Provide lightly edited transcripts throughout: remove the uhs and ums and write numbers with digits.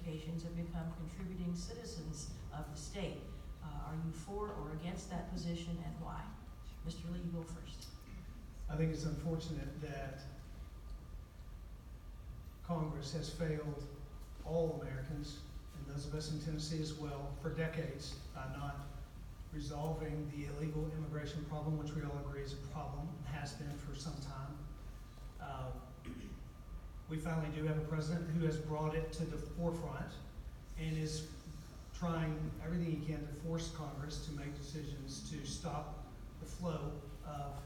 educations have become contributing citizens of the state. Are you for or against that position, and why? Mr. Lee, you go first. I think it's unfortunate that Congress has failed all Americans, and those of us in Tennessee as well, for decades by not resolving the illegal immigration problem, which we all agree is a problem, has been for some time. We finally do have a president who has brought it to the forefront and is trying everything he can to force Congress to make decisions to stop the flow of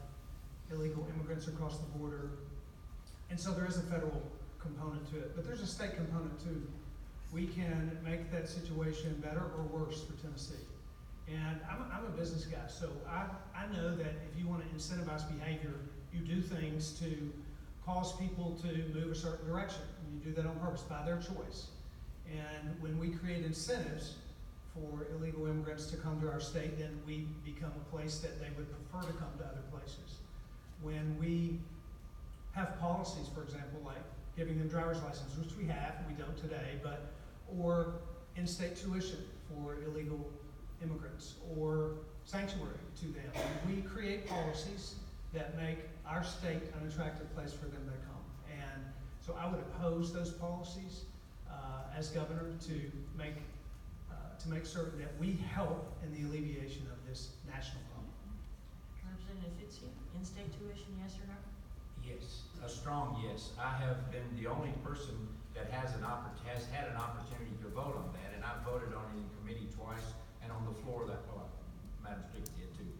illegal immigrants across the border. And so there is a federal component to it, but there's a state component too. We can make that situation better or worse for Tennessee. And I'm a business guy, so I know that if you want to incentivize behavior, you do things to cause people to move a certain direction. And you do that on purpose by their choice. And when we create incentives for illegal immigrants to come to our state, then we become a place that they would prefer to come to other places. When we have policies, for example, like giving them driver's license, which we have, we don't today, or in-state tuition for illegal immigrants, or sanctuary to them. We create policies that make our state an attractive place for them to come. And so I would oppose those policies as governor to make certain that we help in the alleviation of this national problem. Representative Fitzhugh, in-state tuition, yes or no? Yes, a strong yes. I have been the only person that has had an opportunity to vote on that, and I've voted on it in committee twice and on the floor that, Madam Speaker did too,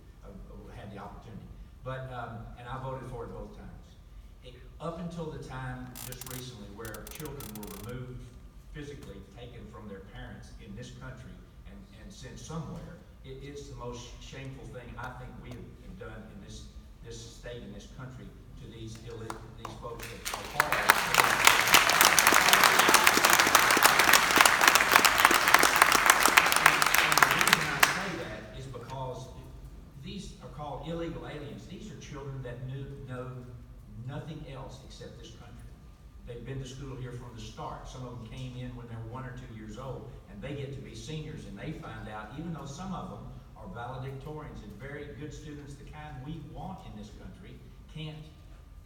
had the opportunity. But, and I voted for it both times. Up until the time just recently where children were removed physically, taken from their parents in this country and sent somewhere, it's the most shameful thing I think we have done in this state, in this country, to these folks that are part of And the reason I say that is because these are called illegal aliens. These are children that know nothing else except this country. They've been to school here from the start. Some of them came in when they were 1 or 2 years old, and they get to be seniors, and they find out, even though some of them are valedictorians and very good students, the kind we want in this country, can't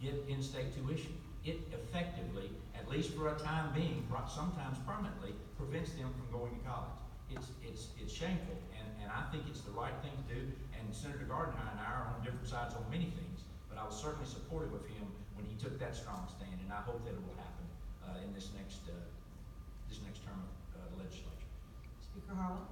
get in-state tuition. It effectively, at least for a time being, sometimes permanently, prevents them from going to college. It's shameful, and I think it's the right thing to do, and Senator Gardner and I are on different sides on many things, but I was certainly supportive of him when he took that strong stand, and I hope that it will happen in this next term of the legislature. Speaker Harwell.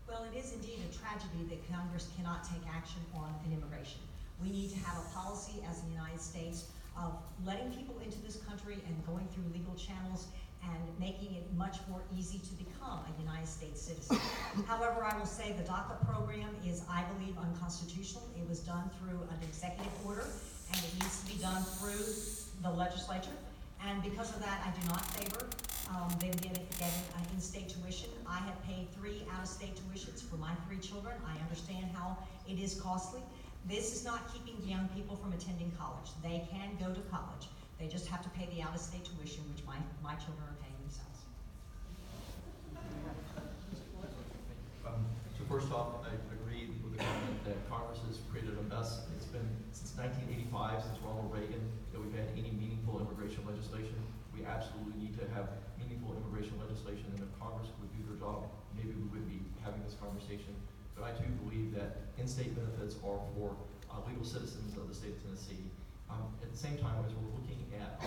Well, it is indeed a tragedy that Congress cannot take action on an immigration. We need to have a policy as the United States of letting people into this country and going through legal channels and making it much more easy to become a United States citizen. However, I will say the DACA program is, I believe, unconstitutional. It was done through an executive order, and it needs to be done through the legislature. And because of that, I do not favor them getting in-state tuition. I have paid 3 out-of-state tuitions for my 3 children. I understand how it is costly. This is not keeping young people from attending college. They can go to college. They just have to pay the out-of-state tuition, which my children are paying themselves. So first off, I agree with the comment that Congress has created a mess. It's been since 1985, since Ronald Reagan, that we've had any meaningful immigration legislation. We absolutely need to have meaningful immigration legislation, and if Congress would do their job, maybe we wouldn't be having this conversation. But I too believe that in-state benefits are for legal citizens of the state of Tennessee. At the same time, as we're looking at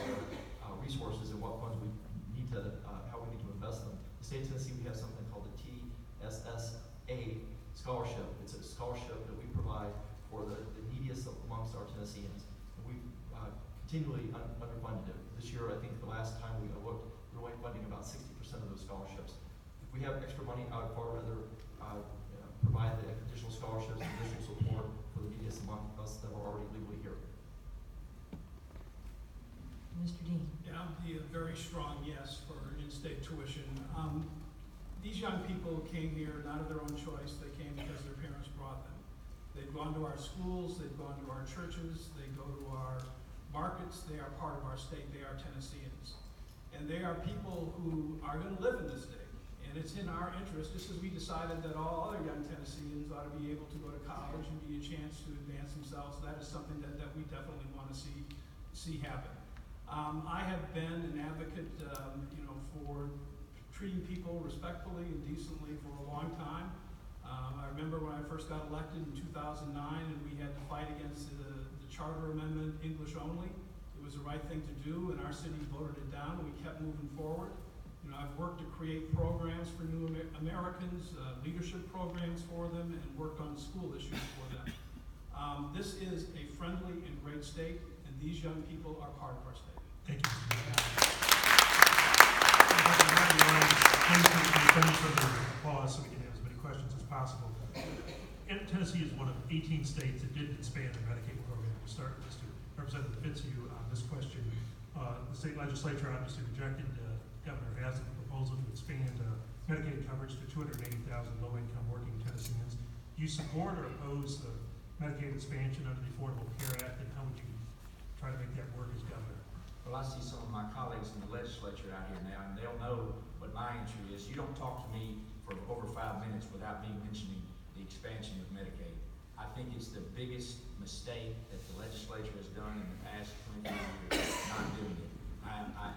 our resources and what funds we need to, how we need to invest them, the state of Tennessee, we have something called the TSSA scholarship. It's a scholarship that we provide for the neediest amongst our Tennesseans. And we've continually underfunded it. This year, I think the last time we looked, we're only funding about 60% of those scholarships. If we have extra money, I would far rather provide the additional scholarships and additional support for the neediest among us that are already legally here. Mr. Dean. Yeah, I'll be a very strong yes for in-state tuition. These young people came here not of their own choice. They came because their parents brought them. They've gone to our schools, they've gone to our churches, they go to our markets, they are part of our state, they are Tennesseans. And they are people who are going to live in this state. it's in our interest, just as we decided that all other young Tennesseans ought to be able to go to college and be a chance to advance themselves. That is something that we definitely want to see happen. I have been an advocate, for treating people respectfully and decently for a long time. I remember when I first got elected in 2009 and we had to fight against the charter amendment, English only. It was the right thing to do, and our city voted it down, and we kept moving forward. I've worked to create programs for new Americans, leadership programs for them, and worked on school issues for them. This is a friendly and great state, and these young people are part of our state. Thank you. Thank you for the applause so we can have as many questions as possible. And Tennessee is one of 18 states that didn't expand the Medicaid program. We'll start with Mr. Representative Fitzhugh on this question. The state legislature obviously rejected Governor Haslam's proposal to expand Medicaid coverage to 280,000 low-income working Tennesseans. Do you support or oppose the Medicaid expansion under the Affordable Care Act, and how would you try to make that work as governor? Well, I see some of my colleagues in the legislature out here now, and they'll know what my entry is. You don't talk to me for over 5 minutes without me mentioning the expansion of Medicaid. I think it's the biggest mistake that the legislature has done in the past 20 years, not doing it.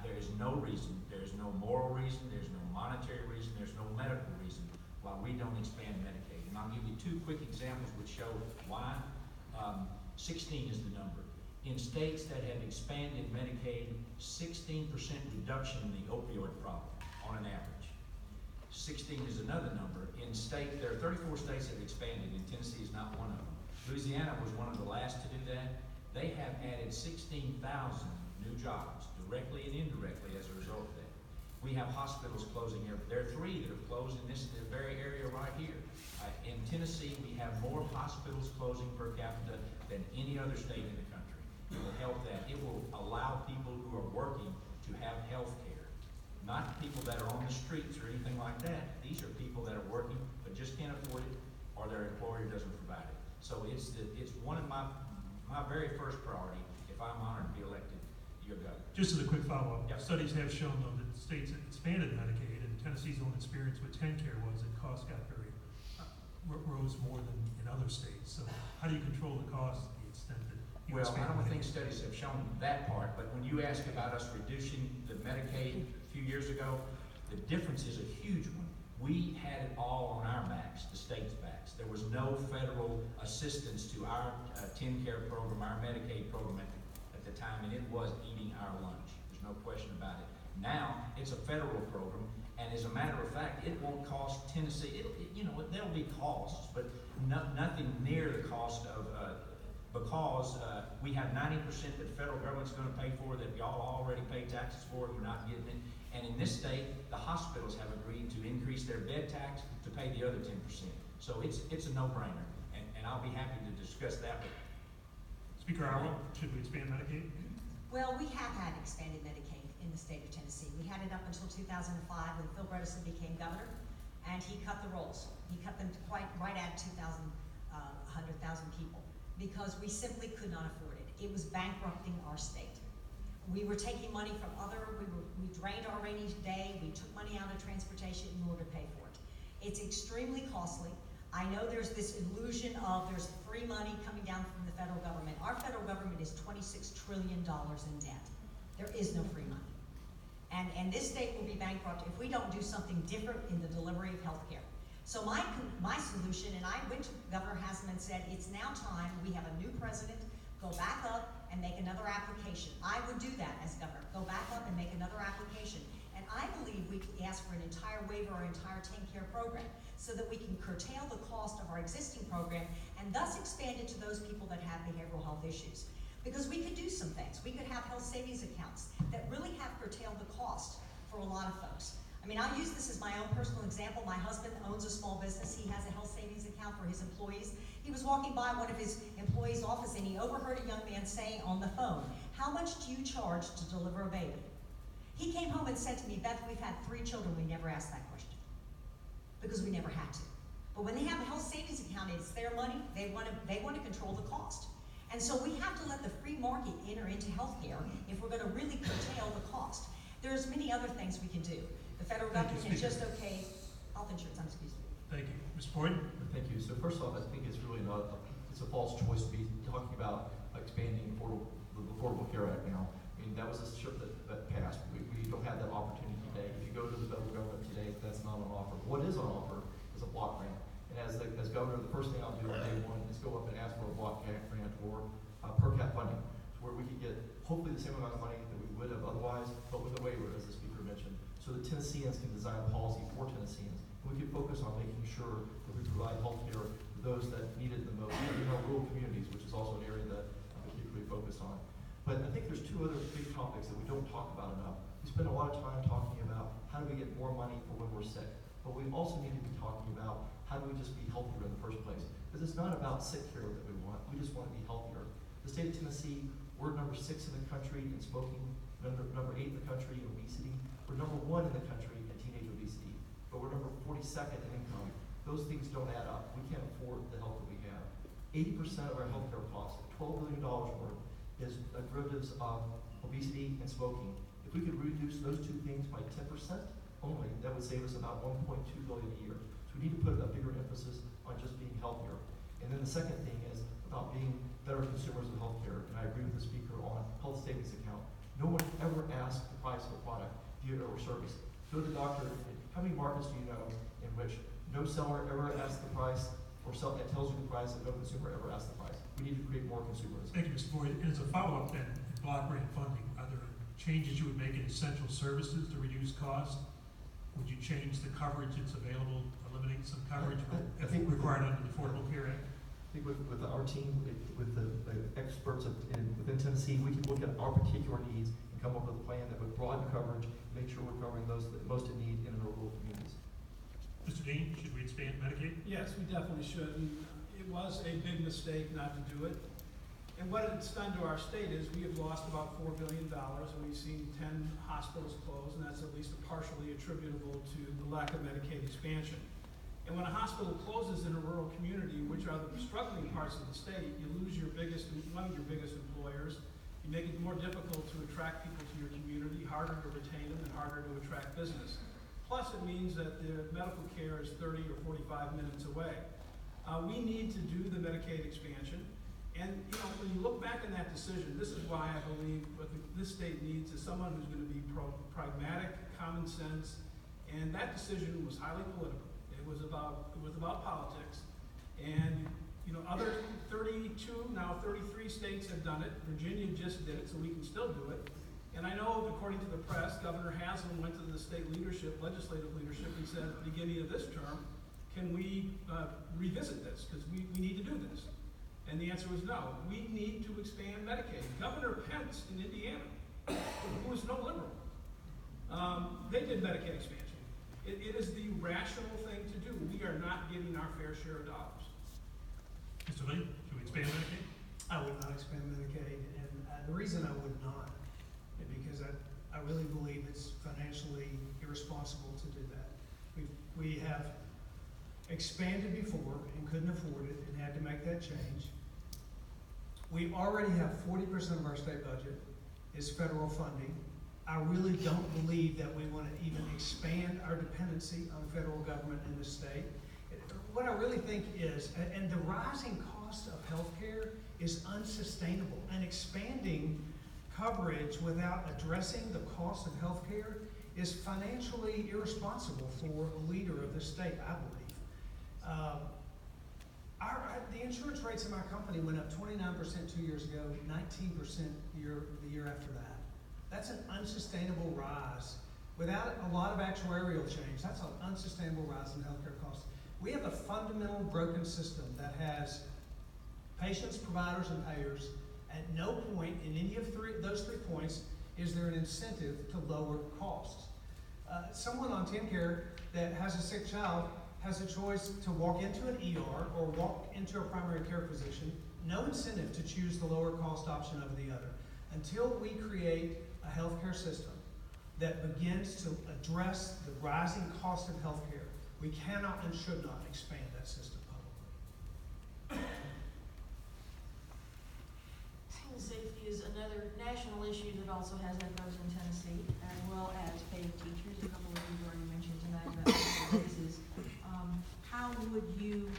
There is no reason, there is no moral reason, there's no monetary reason, there's no medical reason why we don't expand Medicaid. And I'll give you 2 quick examples which show why. 16 is the number. In states that have expanded Medicaid, 16% reduction in the opioid problem on an average. 16 is another number. In state, there are 34 states that have expanded, and Tennessee is not one of them. Louisiana was one of the last to do that. They have added 16,000 new jobs, directly and indirectly, as a result of that. We have hospitals closing here. There are 3 that have closed in this very area right here. In Tennessee, we have more hospitals closing per capita than any other state in the country. It will help that. It will allow people who are working to have health care. Not people that are on the streets or anything like that. These are people that are working but just can't afford it, or their employer doesn't provide it. So it's one of my very first priority if I'm honored to be elected your governor. Just as a quick follow-up, Yep. Studies have shown, though, that states that expanded Medicaid, and Tennessee's own experience with TennCare was that costs got rose more than in other states. So how do you control the cost to the extent that you Well, expand I don't think Medicaid? studies have shown that part, but when you ask about us reducing the Medicaid a few years ago, the difference is a huge one. We had it all on our backs, the state's backs. There was no federal assistance to our TennCare program, our Medicaid program at the time, and it was eating our lunch. There's no question about it. Now, it's a federal program, and as a matter of fact, it won't cost Tennessee, there'll be costs, but nothing near the cost of, because we have 90% that the federal government's gonna pay for, that y'all already pay taxes for, and we're not getting it. And in this state, the hospitals have agreed to increase their bed tax to pay the other 10%. So it's a no-brainer, and I'll be happy to discuss that with you. Speaker Arwell, should we expand Medicaid? Well, we have had expanded Medicaid in the state of Tennessee. We had it up until 2005 when Phil Bredesen became governor, and he cut the rolls. He cut them to right at 100,000 people, because we simply could not afford it. It was bankrupting our state. We were taking money from we drained our rainy day, we took money out of transportation in order to pay for it. It's extremely costly. I know there's this illusion of there's free money coming down from the federal government. Our federal government is $26 trillion in debt. There is no free money. And this state will be bankrupt if we don't do something different in the delivery of health care. So my solution, and I went to Governor Haslam and said, it's now time, we have a new president, go back up and make another application. I would do that as governor, go back up and make another application. And I believe we can ask for an entire waiver or entire TennCare program so that we can curtail the cost of our existing program and thus expand it to those people that have behavioral health issues. Because we could do some things. We could have health savings accounts that really have curtailed the cost for a lot of folks. I mean, I'll use this as my own personal example. My husband owns a small business. He has a health savings account for his employees. He was walking by one of his employees' office and he overheard a young man saying on the phone, "How much do you charge to deliver a baby?" He came home and said to me, "Beth, we've had 3 children. We never asked that question because we never had to." But when they have a health savings account, it's their money. They want to control the cost. And so we have to let the free market enter into healthcare if we're going to really curtail the cost. There's many other things we can do. The federal government has just okayed health insurance, excuse me. Thank you. Ms. Boyd? Thank you. So first off, I think it's really not, it's a false choice to be talking about expanding the Affordable Care Act now. I mean, that was a ship that passed. We don't have that opportunity today. If you go to the federal government today, that's not on offer. What is on offer is a block grant. And as governor, the first thing I'll do on day one is go up and ask for a block grant or per cap funding, where we could get hopefully the same amount of money that we would have otherwise, but with a waiver, as the speaker mentioned, so that Tennesseans can design policy for Tennesseans. And we can focus on making sure that we provide health care to those that need it the most, in our rural communities, which is also an area that I'm particularly focused on. But I think there's two other big topics that we don't talk about enough. We spend a lot of time talking about how do we get more money for when we're sick, but we also need to be talking about how do we just be healthier in the first place? Because it's not about sick care that we want, we just want to be healthier. The state of Tennessee, we're number 6 in the country in smoking, number 8 in the country in obesity, we're number 1 in the country in teenage obesity, but we're number 42nd in income. Those things don't add up. We can't afford the health that we have. 80% of our healthcare costs, $12 billion worth, is derivatives of obesity and smoking. If we could reduce those two things by 10% only, that would save us about $1.2 billion a year. So we need to put a bigger emphasis on just being healthier. And then the second thing is about being better consumers of healthcare. And I agree with the speaker on health savings account. No one ever asks the price of a product or service. Go to the doctor. How many markets do you know in which no seller ever asks the price, or that tells you the price, and no consumer ever asks the price? We need to create more consumerism. Thank you, Mr. Boyd. And as a follow-up then, in block grant funding, are there changes you would make in essential services to reduce costs? Would you change the coverage that's available, eliminate some coverage I think required under the Affordable Care Act? I think with our team, with the experts within Tennessee, we can look at our particular needs and come up with a plan that would broaden coverage, make sure we're covering those that most in need in our rural communities. Mr. Dean, should we expand Medicaid? Yes, we definitely should. And it was a big mistake not to do it. And what it's done to our state is we have lost about $4 billion, and we've seen 10 hospitals close, and that's at least partially attributable to the lack of Medicaid expansion. And when a hospital closes in a rural community, which are the struggling parts of the state, you lose one of your biggest employers. You make it more difficult to attract people to your community, harder to retain them, and harder to attract business. Plus, it means that the medical care is 30 or 45 minutes away. We need to do the Medicaid expansion. And when you look back on that decision, this is why I believe what this state needs is someone who's going to be pragmatic, common sense, and that decision was highly political. It was about politics, and other 32, now 33 states have done it. Virginia just did it, so we can still do it. And I know, according to the press, Governor Haslam went to the state legislative leadership, and said at the beginning of this term, can we revisit this, because we need to do this. And the answer was no. We need to expand Medicaid. Governor Pence in Indiana, who is no liberal, they did Medicaid expansion. It is the rational thing to do. We are not getting our fair share of dollars. Mr. Lee, should we expand Medicaid? I would not expand Medicaid, and the reason I would not is because I really believe it's financially irresponsible to do that. We have expanded before and couldn't afford it and had to make that change. We already have 40% of our state budget is federal funding. I really don't believe that we want to even expand our dependency on the federal government in the state. What I really think is, and the rising cost of healthcare is unsustainable, and expanding coverage without addressing the cost of healthcare is financially irresponsible for a leader of the state, I believe. The insurance rates in my company went up 29% 2 years ago, 19% the year after that. That's an unsustainable rise. Without a lot of actuarial change, that's an unsustainable rise in healthcare costs. We have a fundamental broken system that has patients, providers, and payers. At no point in any of those 3 points is there an incentive to lower costs. Someone on TennCare that has a sick child has a choice to walk into an ER or walk into a primary care physician. No incentive to choose the lower cost option over the other. Until we create a healthcare system that begins to address the rising cost of healthcare, we cannot and should not expand that system publicly. School safety is another national issue that also has echoes in Tennessee, as well as paying teachers. A couple of you already mentioned tonight about raises. How would you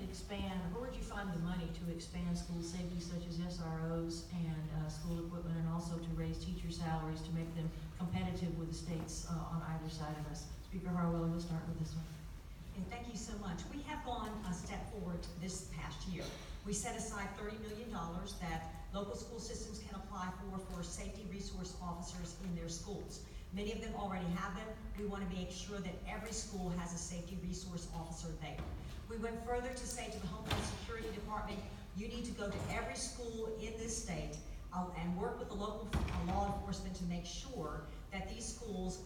expand, or where would you find the money to expand school safety, such as SROs and school equipment, and also to raise teacher salaries to make them competitive with the states on either side of us? Speaker Harwell, we'll start with this one. And thank you so much. We have gone a step forward this past year. We set aside $30 million that local school systems can apply for safety resource officers in their schools. Many of them already have them. We want to make sure that every school has a safety resource officer there. We went further to say to the Homeland Security Department, you need to go to every school in this state and work with the local law enforcement to make sure that these schools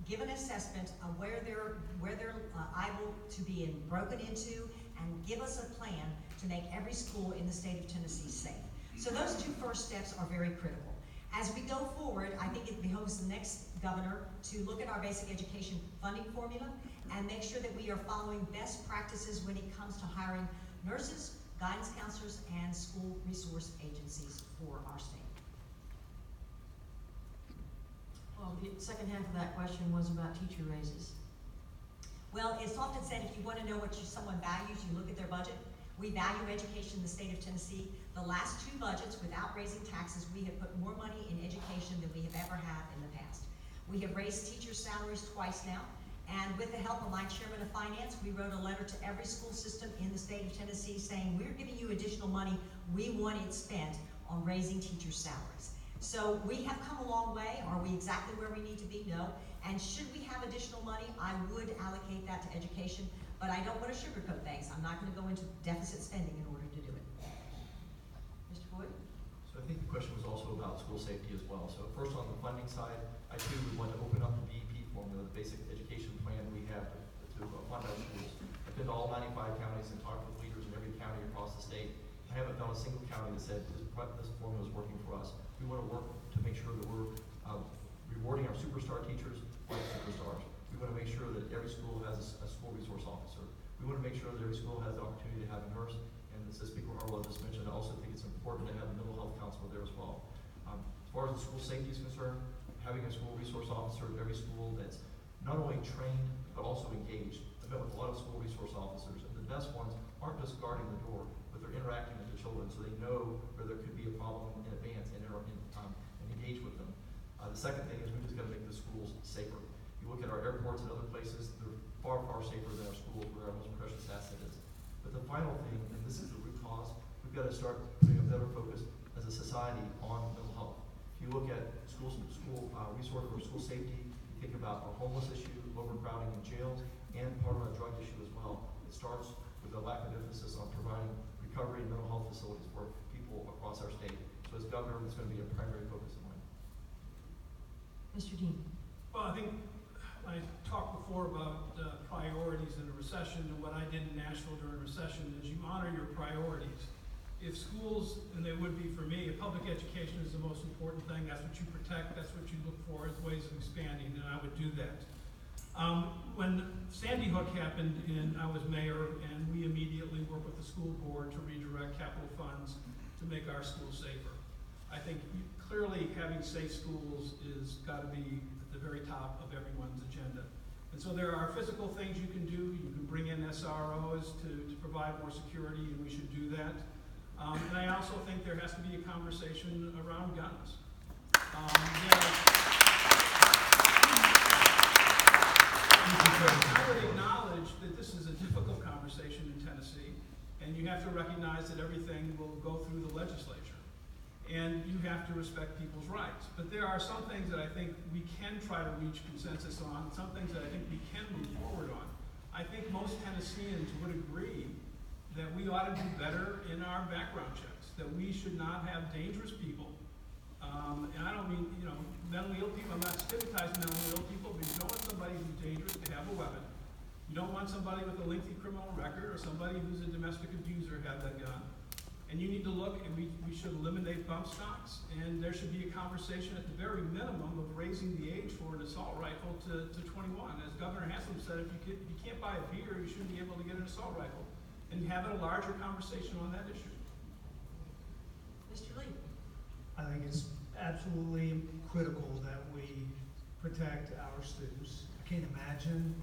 give an assessment of where they're liable to be broken into, and give us a plan to make every school in the state of Tennessee safe. So those two first steps are very critical. As we go forward, I think it behoves the next governor to look at our basic education funding formula and make sure that we are following best practices when it comes to hiring nurses, guidance counselors, and school resource agencies for our state. Well, the second half of that question was about teacher raises. Well, it's often said if you want to know what someone values, you look at their budget. We value education in the state of Tennessee. The last two budgets, without raising taxes, we have put more money in education than we have ever had in the past. We have raised teacher salaries twice now, and with the help of my chairman of finance, we wrote a letter to every school system in the state of Tennessee saying, we're giving you additional money. We want it spent on raising teacher salaries. So we have come a long way. Are we exactly where we need to be? No. And should we have additional money, I would allocate that to education, but I don't want to sugarcoat things. I'm not going to go into deficit spending in order to do it. Mr. Boyd? So I think the question was also about school safety as well. So first on the funding side, I too would want to open up the BEP formula, the basic education plan we have to fund our schools. I've been to all 95 counties and talked with leaders in every county across the state. I haven't found a single county that said this formula is working for us. We want to work to make sure that we're rewarding our superstar teachers like superstars. We want to make sure that every school has a school resource officer. We want to make sure that every school has the opportunity to have a nurse. And as Speaker Harwell just mentioned, I also think it's important to have a mental health counselor there as well. As far as the school safety is concerned, having a school resource officer at every school that's not only trained but also engaged. I've met with a lot of school resource officers, and the best ones aren't just guarding the door, but they're interacting with the children so they know where there could be a problem in advance and engage with them. The second thing is we just got to make the schools safer. You look at our airports and other places, they're far, far safer than our schools, where our most precious asset is. But the final thing, and this is the root cause, we've got to start putting a better focus as a society on mental health. If you look at school resource or school safety, you think about our homeless issue, overcrowding in jails, and part of our drug issue as well. It starts with a lack of emphasis on providing recovery and mental health facilities for people across our state. So as governor, it's going to be a primary focus of mine. Mr. Dean? Well, I think I talked before about priorities in a recession, and what I did in Nashville during a recession is you honor your priorities. If schools, and they would be for me, if public education is the most important thing, that's what you protect, that's what you look for as ways of expanding, and I would do that. When Sandy Hook happened, and I was mayor, and we immediately worked with the school board to redirect capital funds to make our schools safer. I think clearly having safe schools is got to be at the very top of everyone's agenda. And so there are physical things you can do. You can bring in SROs to provide more security, and we should do that. And I also think there has to be a conversation around guns. I would acknowledge that this is a difficult conversation in Tennessee, and you have to recognize that everything will go through the legislature. And you have to respect people's rights. But there are some things that I think we can try to reach consensus on, some things that I think we can move forward on. I think most Tennesseans would agree that we ought to do better in our background checks, that we should not have dangerous people. And I don't mean, mentally ill people. I'm not stigmatizing mentally ill people, but you don't want somebody who's dangerous to have a weapon. You don't want somebody with a lengthy criminal record or somebody who's a domestic abuser have that gun. And you need to look, and we should eliminate bump stocks. And there should be a conversation at the very minimum of raising the age for an assault rifle to 21. As Governor Haslam said, if you can't buy a beer, you shouldn't be able to get an assault rifle. And having a larger conversation on that issue. Mr. Lee? I think it's absolutely critical that we protect our students. I can't imagine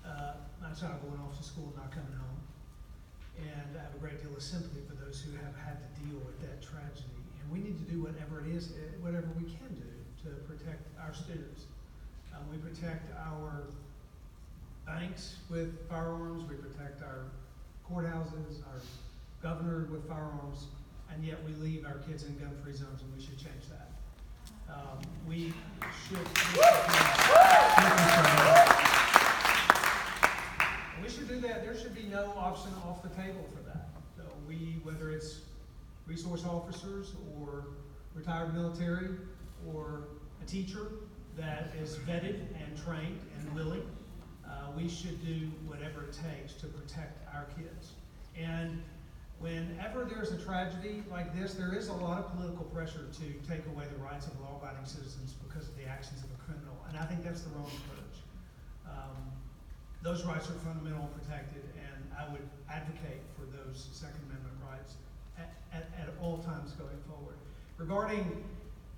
my child going off to school and not coming home. And I have a great deal of sympathy for those who have had to deal with that tragedy. And we need to do whatever it is, whatever we can do to protect our students. We protect our banks with firearms, we protect our courthouses, our governor with firearms, and yet we leave our kids in gun-free zones, and we should change that. We should do that. There should be no option off the table for that. So whether it's resource officers or retired military or a teacher that is vetted and trained and willing, we should do whatever it takes to protect our kids. And whenever there's a tragedy like this, there is a lot of political pressure to take away the rights of law-abiding citizens because of the actions of a criminal, and I think that's the wrong approach. Those rights are fundamental and protected, and I would advocate for those Second Amendment rights at all times going forward. Regarding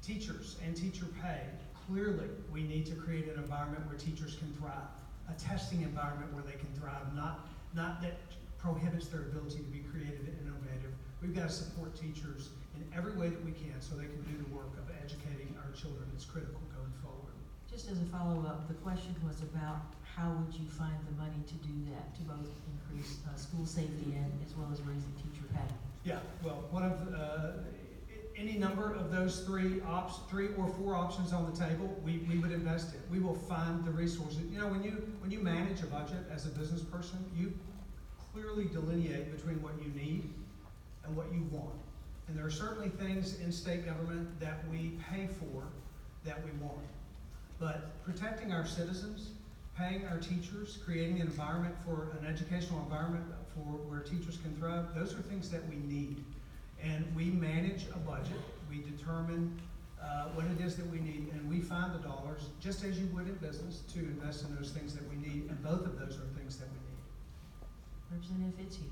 teachers and teacher pay, clearly we need to create an environment where teachers can thrive, a testing environment where they can thrive, not that prohibits their ability to be creative and innovative. We've got to support teachers in every way that we can so they can do the work of educating our children. It's critical going forward. Just as a follow-up, the question was about how would you find the money to do that, to both increase school safety and as well as raising teacher pay? Yeah, well, one of any number of those three or four options on the table, we would invest in. We will find the resources. You know, when you manage a budget as a business person, you clearly delineate between what you need and what you want. And there are certainly things in state government that we pay for that we want. But protecting our citizens, paying our teachers, creating an environment for an educational environment for where teachers can thrive, those are things that we need. And we manage a budget, we determine what it is that we need, and we find the dollars, just as you would in business, to invest in those things that we need, and both of those are things that we need. Representative Fitzhugh.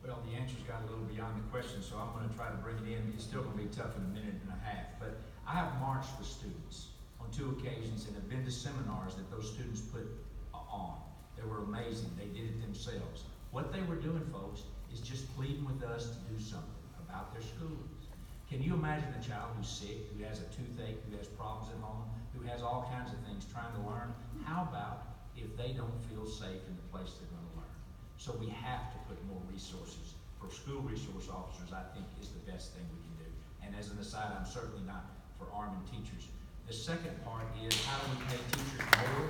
Well, the answer's got a little beyond the question, so I'm gonna try to bring it in. It's still gonna be tough in a minute and a half, but I have marched with students on 2 occasions and have been to seminars that those students put on. They were amazing. They did it themselves. What they were doing, folks, is just pleading with us to do something about their schools. Can you imagine a child who's sick, who has a toothache, who has problems at home, who has all kinds of things trying to learn? How about if they don't feel safe in the place they're going to learn? So we have to put more resources for school resource officers, I think, is the best thing we can do. And as an aside, I'm certainly not for arming teachers. The second part is how do we pay teachers more?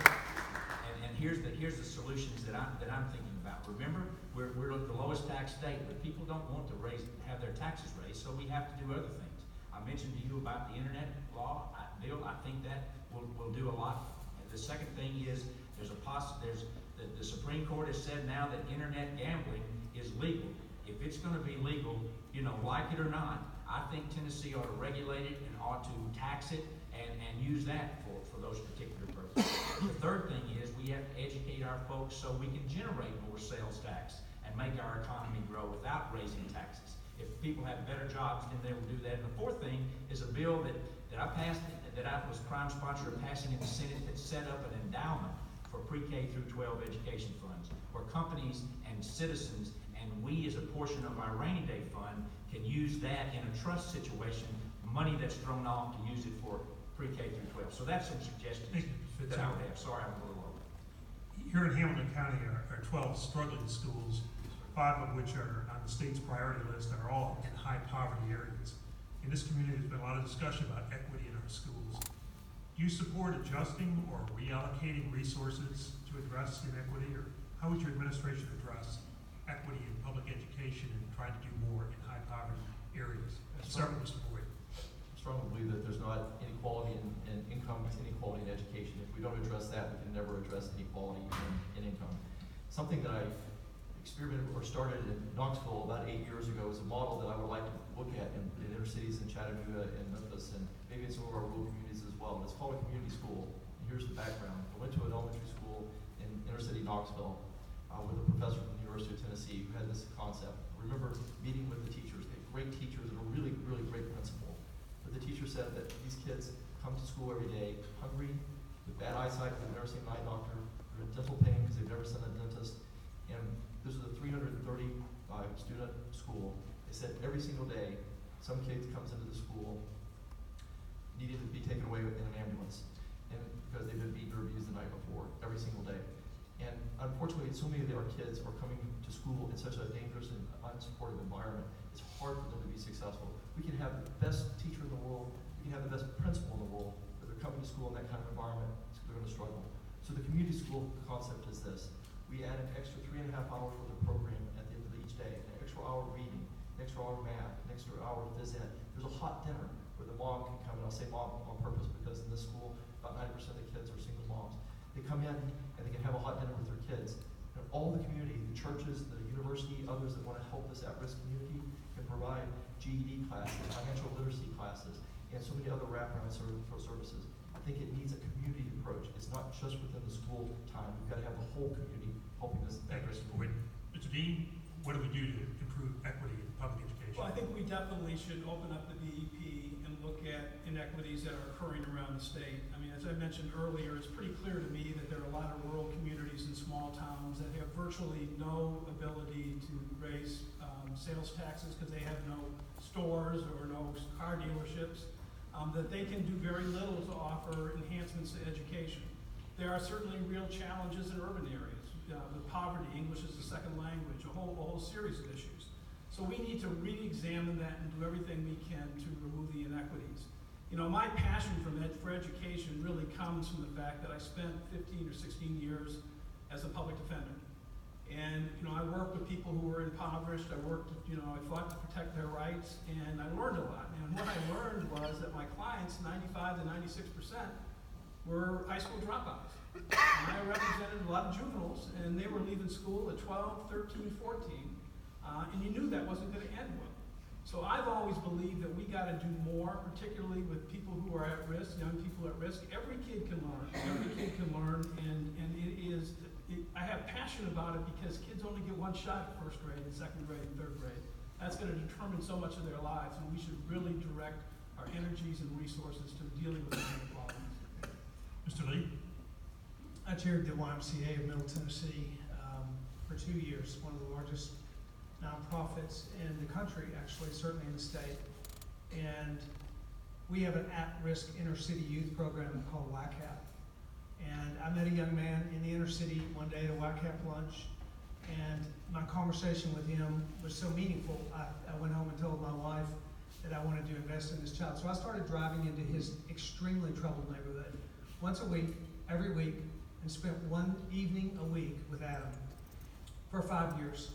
And here's the solutions that I'm thinking about. Remember, we're the lowest tax state, but people don't want to have their taxes raised, so we have to do other things. I mentioned to you about the internet law bill. I think that will do a lot. And the second thing is the Supreme Court has said now that internet gambling is legal. If it's going to be legal, like it or not, I think Tennessee ought to regulate it and ought to tax it and use that for those particular purposes. The third thing is we have to educate our folks so we can generate more sales tax and make our economy grow without raising taxes. If people have better jobs, then they will do that. And the fourth thing is a bill that I passed, that I was prime sponsor of passing in the Senate, that set up an endowment for pre-K through 12 education funds, where companies and citizens and we as a portion of our rainy day fund can use that in a trust situation, money that's thrown off, to use it for pre-K through 12. So that's some suggestions that I would have. Sorry, I'm a little over. Here in Hamilton County are 12 struggling schools, 5 of which are on the state's priority list, are all in high poverty areas. In this community, there's been a lot of discussion about equity in our schools. Do you support adjusting or reallocating resources to address inequity, or how would your administration address equity in public education and try to do more in high poverty areas? Start with Mr. Boyd. I strongly believe that there's not inequality in income, inequality in education. If we don't address that, we can never address inequality in income. Something that I experimented or started in Knoxville about 8 years ago is a model that I would like to look at in inner cities in Chattanooga and Memphis, and maybe in some of our rural communities as well. And it's called a community school. And here's the background. I went to an elementary school in inner city Knoxville with a professor from the University of Tennessee who had this concept. I remember meeting with the teachers. They had great teachers and a really, really great principal. But the teacher said that these kids come to school every day hungry, with bad eyesight, they've never seen an eye doctor, they're in dental pain because they've never seen a dentist. And this is a 335 student school. They said every single day, some kid comes into the school needing to be taken away in an ambulance, and because they've been beaten or abused the night before, every single day. And unfortunately, so many of our kids are coming to school in such a dangerous and unsupportive environment. It's hard for them to be successful. We can have the best teacher in the world, we can have the best principal in the world, but they're coming to school in that kind of environment, so they're going to struggle. So the community school concept is this: we add an extra 3.5 hours worth of program at the end of each day, an extra hour of reading, an extra hour of math, an extra hour of phys ed. There's a hot dinner where the mom can come, and I'll say mom on purpose because in this school, about 90% of the kids are single moms. They come in and they can have a hot dinner with their kids. And all the community, the churches, the university, others that want to help this at-risk community can provide GED classes, financial literacy classes, and so many other wraparound services. I think it needs a community approach. It's not just within the school time. We've got to have the whole community helping this at-risk community. Mr. Dean, what do we do to improve equity in public education? Well, I think we definitely should open up the BEP and look at inequities that are occurring around the state. I mean, as I mentioned earlier, it's pretty clear to me that there are a lot of rural communities and small towns that have virtually no ability to raise sales taxes because they have no stores or no car dealerships, that they can do very little to offer enhancements to education. There are certainly real challenges in urban areas, with poverty, English as a second language, a whole series of issues. So we need to re-examine that and do everything we can to remove the inequities. You know, my passion for education really comes from the fact that I spent 15 or 16 years as a public defender. And, you know, I worked with people who were impoverished. I fought to protect their rights, and I learned a lot. And what I learned was that my clients, 95 to 96%, were high school dropouts. And I represented a lot of juveniles, and they were leaving school at 12, 13, 14, and you knew that wasn't going to end well. So I've always believed that we got to do more, particularly with people who are at risk, young people at risk. Every kid can learn. Every kid can learn, and I have passion about it because kids only get one shot at first grade and second grade and third grade. That's going to determine so much of their lives, and we should really direct our energies and resources to dealing with these inequalities. Mr. Lee? I chaired the YMCA of Middle Tennessee for 2 years, one of the largest nonprofits in the country, actually, certainly in the state. And we have an at-risk inner-city youth program called YCAP. And I met a young man in the inner city one day at a YCAP lunch, and my conversation with him was so meaningful. I went home and told my wife that I wanted to invest in this child. So I started driving into his extremely troubled neighborhood once a week, every week, and spent one evening a week with Adam for 5 years.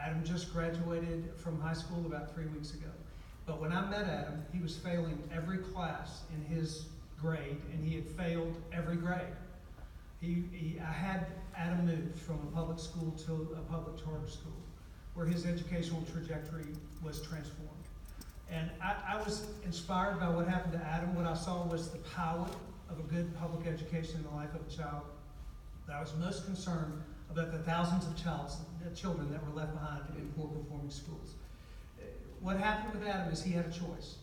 Adam just graduated from high school about 3 weeks ago. But when I met Adam, he was failing every class in his grade, and he had failed every grade. I had Adam moved from a public school to a public charter school, where his educational trajectory was transformed. And I was inspired by what happened to Adam. What I saw was the power of a good public education in the life of a child. I was most concerned about the thousands of children that were left behind in poor performing schools. What happened with Adam is he had a choice.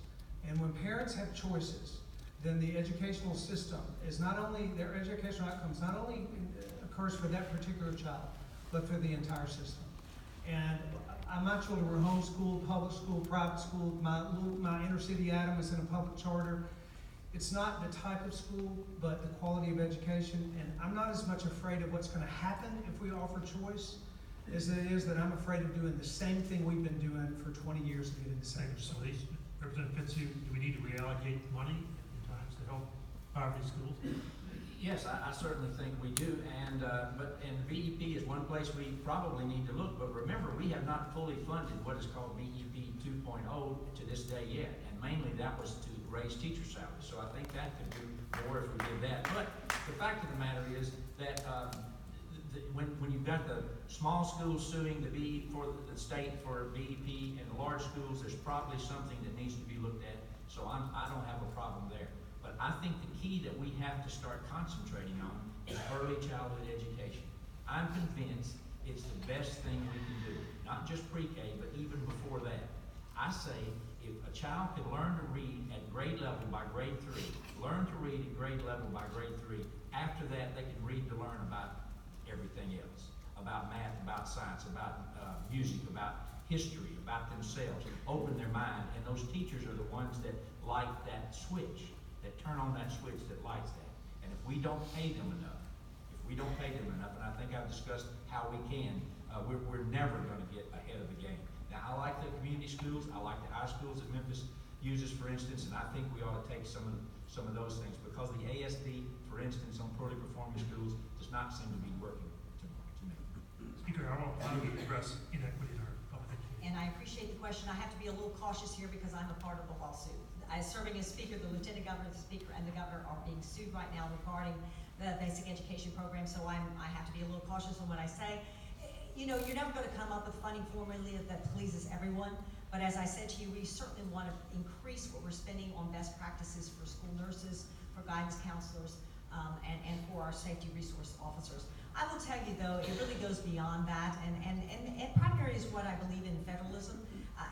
And when parents have choices, then the educational system is not only, their educational outcomes not only occurs for that particular child, but for the entire system. And my children were homeschooled, public school, private school. My inner city Adam is in a public charter. It's not the type of school, but the quality of education. And I'm not as much afraid of what's going to happen if we offer choice as it is that I'm afraid of doing the same thing we've been doing for 20 years and getting the same So result. Representative Fitzhugh, do we need to reallocate money in times to help poverty schools? Yes, I certainly think we do, and BEP is one place we probably need to look, but remember, we have not fully funded what is called BEP 2.0 to this day yet, and mainly that was to raise teacher salaries, so I think that could do more if we did that. But the fact of the matter is that when you've got the small schools suing for the state for BEP and the large schools, there's probably something that needs to be looked at, so I don't have a problem there. But I think the key that we have to start concentrating on is early childhood education. I'm convinced it's the best thing we can do, not just pre-K, but even before that. I say if a child can learn to read at grade level by grade 3, learn to read at grade level by grade 3, after that they can read to learn about everything else, about math, about science, about music, about history, about themselves, and open their mind. And those teachers are the ones that light that switch, that turn on that switch that lights that. And if we don't pay them enough, and I think I've discussed how we can, we're never going to get ahead of the game. Now, I like the community schools. I like the high schools that Memphis uses, for instance, and I think we ought to take some of those things, because the ASD, for instance, on poorly performing schools does not seem to be working to me. Speaker, how do we address inequity in our public education? And I appreciate the question. I have to be a little cautious here because I'm a part of the lawsuit. As serving as speaker, the lieutenant governor, the speaker, and the governor are being sued right now regarding the basic education program, so I have to be a little cautious on what I say. You know, you're never going to come up with funding formula that pleases everyone, but as I said to you, we certainly want to increase what we're spending on best practices for school nurses, for guidance counselors, and for our safety resource officers. I will tell you though, it really goes beyond that, and primary is what I believe in federalism,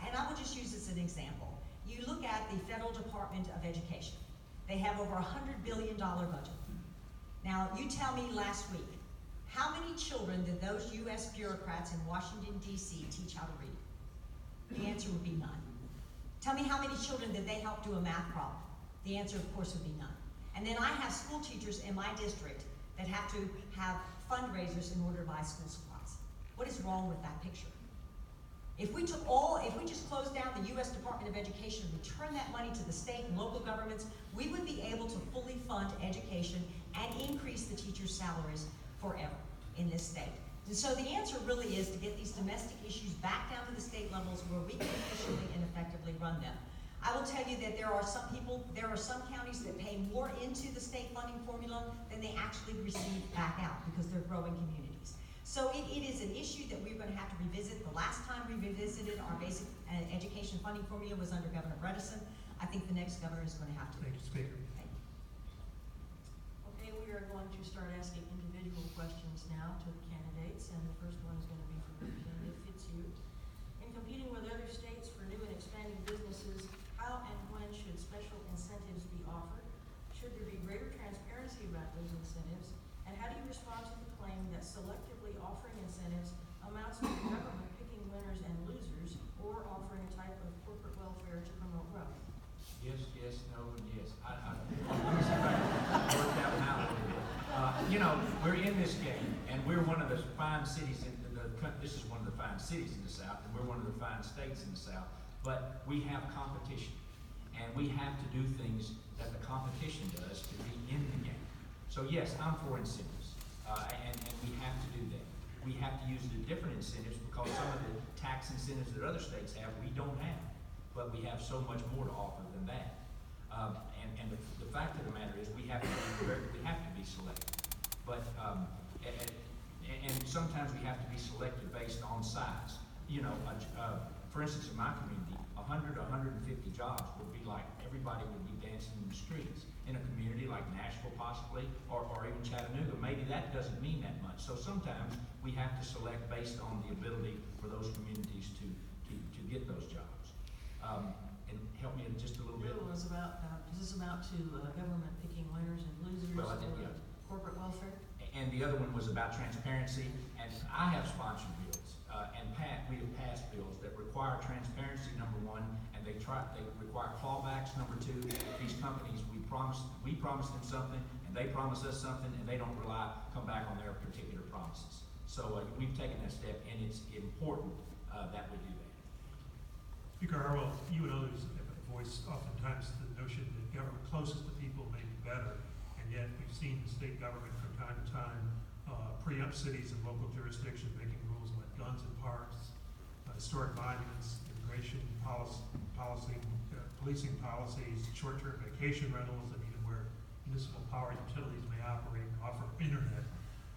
and I will just use this as an example. You look at the Federal Department of Education. They have over $100 billion budget. Now, you tell me last week, how many children did those U.S. bureaucrats in Washington, D.C. teach how to read? The answer would be none. Tell me how many children did they help do a math problem? The answer, of course, would be none. And then I have school teachers in my district that have to have fundraisers in order to buy school supplies. What is wrong with that picture? If we just closed down the U.S. Department of Education and returned that money to the state and local governments, we would be able to fully fund education and increase the teachers' salaries forever in this state. And so the answer really is to get these domestic issues back down to the state levels where we can efficiently and effectively run them. I will tell you that there are some counties that pay more into the state funding formula than they actually receive back out because they're growing communities. So it is an issue that we're going to have to revisit. The last time we revisited our basic education funding formula was under Governor Bredesen. I think the next governor is going to have to. Thank you, Speaker. Okay, we are going to start asking individual questions now to the candidates, and the first one is going to be from Representative Pt2. In competing with other states for new and expanding businesses, how and when should special incentives be offered? Should there be greater transparency about those incentives? And how do you respond to the claim that selectively offering incentives amounts to the government picking winners and losers, or offering a type of corporate welfare to promote growth? Yes, yes, no, and yes. Let me see if I can work that one out a little bit. You know, we're in this game, and we're one of the fine cities in the country. This is one of the fine cities in the South, and we're one of the fine states in the South. But we have competition, and we have to do things that the competition does to be in the game. So yes, I'm for incentives, and we have to do that. We have to use the different incentives because some of the tax incentives that other states have, we don't have. But we have so much more to offer than that. And the fact of the matter is we have to be selective. But and sometimes we have to be selective based on size. You know, for instance, in my community, 100 or 150 jobs would be like everybody would be dancing in the streets. In a community like Nashville possibly, or even Chattanooga, maybe that doesn't mean that much. So sometimes we have to select based on the ability for those communities to get those jobs. And help me in just a little The bit. other one was about, does this amount to government picking winners and losers, Well, I did, or yeah. corporate welfare? And the other one was about transparency, and I have sponsored bills, and we have passed bills that require transparency, number one, and they require clawbacks, number two. These companies, we promise them something, and they promise us something, and they don't come back on their particular promises. So we've taken that step, and it's important that we do that. Speaker Harwell, you and others have voiced oftentimes the notion that government closest to people may be better, and yet we've seen the state government from time to time preempt cities and local jurisdictions making rules like guns in parks, historic monuments, immigration policy, policing policies, short-term vacation rentals, and even where municipal power utilities may operate and offer internet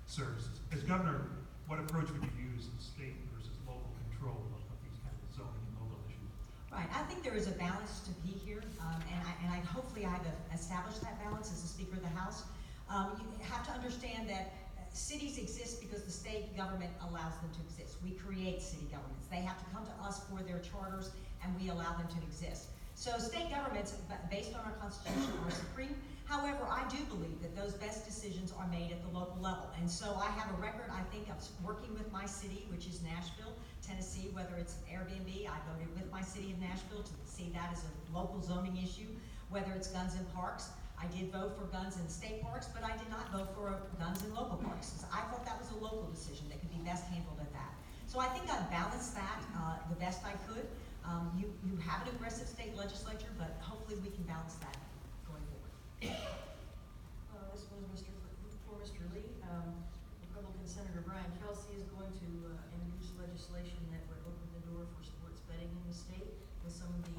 services. As governor, what approach would you use in state versus local control of these kinds of zoning and local issues? Right, I think there is a balance to be here, and hopefully I've established that balance as the Speaker of the House. You have to understand that cities exist because the state government allows them to exist. We create city governments. They have to come to us for their charters, and we allow them to exist. So state governments, based on our Constitution, are supreme. However, I do believe that those best decisions are made at the local level. And so I have a record, I think, of working with my city, which is Nashville, Tennessee, whether it's Airbnb, I voted with my city of Nashville to see that as a local zoning issue, whether it's guns in parks. I did vote for guns in state parks, but I did not vote for guns in local parks. I thought that was a local decision that could be best handled at that. So I think I balanced that the best I could. You have an aggressive state legislature, but hopefully we can balance that going forward. This was for Mr. Lee. Republican Senator Brian Kelsey is going to introduce legislation that would open the door for sports betting in the state with some of the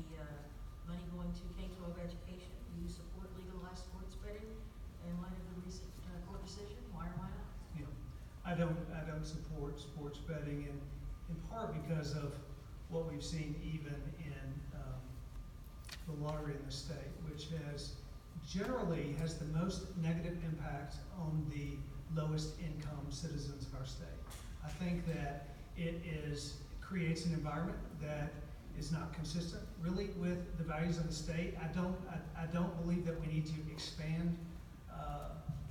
money going to K-12 education. Do you support legalized sports betting in light of the recent court decision? Why or why not? Yeah, I don't support sports betting, and in part because of what we've seen even in the lottery in the state, which generally has the most negative impact on the lowest income citizens of our state. I think that it creates an environment that is not consistent really with the values of the state. I don't believe that we need to expand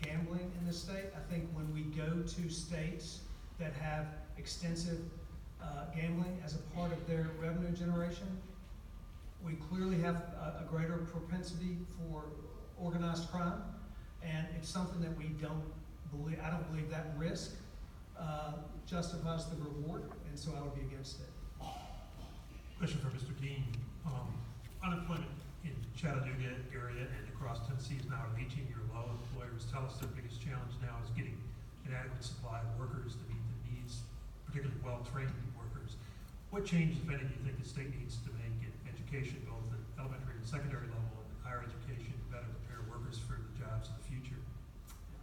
gambling in the state. I think when we go to states that have extensive gambling as a part of their revenue generation, we clearly have a greater propensity for organized crime, and it's something that I don't believe that risk justifies the reward, and so I would be against it. Question for Mr. Dean. Unemployment in Chattanooga area and across Tennessee is now at an 18-year low. Employers tell us their biggest challenge now is getting an adequate supply of workers to meet the needs, particularly well-trained workers. What changes, if any, do you think the state needs to make in education, both at elementary and secondary level, and higher education, to better prepare workers for the jobs of the future?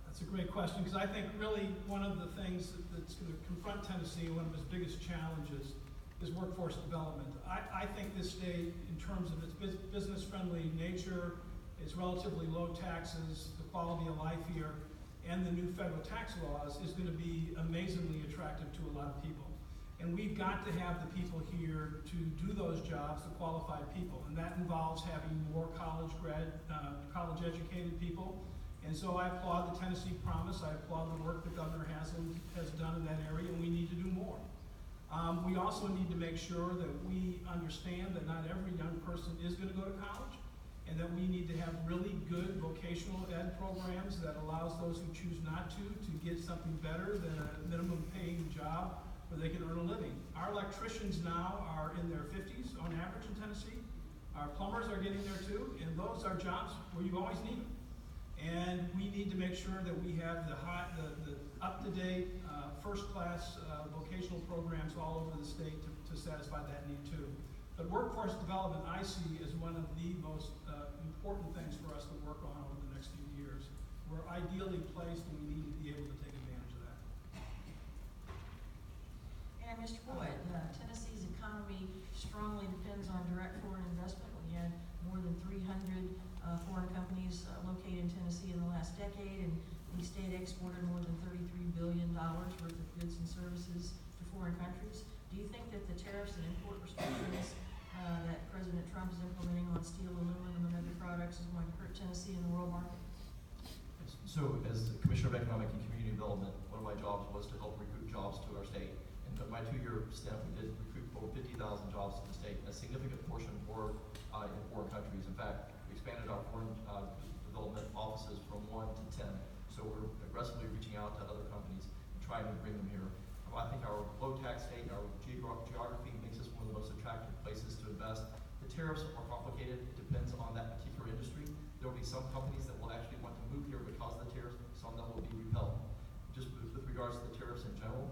That's a great question, because I think really one of the things that's going to confront Tennessee, one of its biggest challenges, is workforce development. I think this state, in terms of its business-friendly nature, its relatively low taxes, the quality of life here, and the new federal tax laws, is going to be amazingly attractive to a lot of people. And we've got to have the people here to do those jobs, the qualified people, and that involves having more college-educated people. And so I applaud the Tennessee Promise. I applaud the work that Governor Haslam has done in that area, and we need to do more. We also need to make sure that we understand that not every young person is going to go to college, and that we need to have really good vocational ed programs that allows those who choose not to get something better than a minimum paying job where they can earn a living. Our electricians now are in their 50s on average in Tennessee. Our plumbers are getting there too, and those are jobs where you always need them. And we need to make sure that we have the up-to-date, first-class vocational programs all over the state to satisfy that need too. But workforce development, I see, as one of the most important things for us to work on over the next few years. We're ideally placed, and we need to be able to take advantage of that. And Mr. Boyd, Tennessee's economy strongly depends on direct foreign investment. We had more than 300 foreign companies located in Tennessee in the last decade, and the state exported more than $33 billion worth of goods and services to foreign countries. Do you think that the tariffs and import restrictions that President Trump is implementing on steel, aluminum, and other products is going to hurt Tennessee in the world market? So as the Commissioner of Economic and Community Development, one of my jobs was to help recruit jobs to our state. And in my 2-year stint, we did recruit over 50,000 jobs to the state. A significant portion were in foreign countries. In fact, we expanded our foreign development offices from 1 to 10. So we're aggressively reaching out to other companies and trying to bring them here. I think our low tax state and our geography makes us one of the most attractive places to invest. The tariffs are complicated. It depends on that particular industry. There will be some companies that will actually want to move here because of the tariffs, some that will be repelled. Just with regards to the tariffs in general,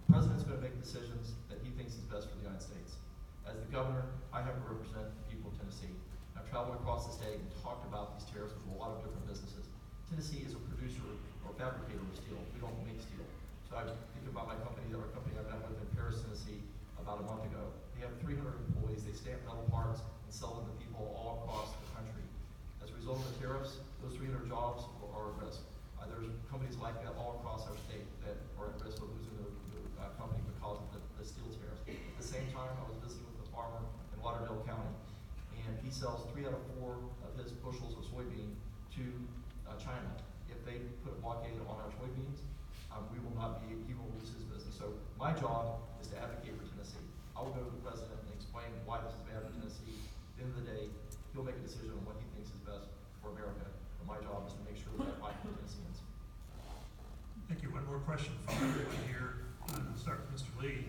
the president's going to make decisions that he thinks is best for the United States. As the governor, I have to represent the people of Tennessee. I've traveled across the state and talked about these tariffs with a lot of different businesses. Tennessee is a producer or fabricator of steel. We don't make steel. So I think about our company I met with in Paris, Tennessee about a month ago. They have 300 employees. They stamp metal parts and sell them to people all across the country. As a result of the tariffs, those 300 jobs are at risk. There's companies like that all across our state that are at risk of losing their company because of the steel tariffs. At the same time, I was visiting with a farmer in Lauderdale County. And he sells 3 out of 4 of his bushels of soybean to China. If they put a blockade on our soybeans, he will lose his business. So my job is to advocate for Tennessee. I will go to the president and explain why this is bad for Tennessee. At the end of the day, he'll make a decision on what he thinks is best for America. And my job is to make sure that right for Tennesseans. Thank you. One more question from everyone here. I'll start with Mr. Lee.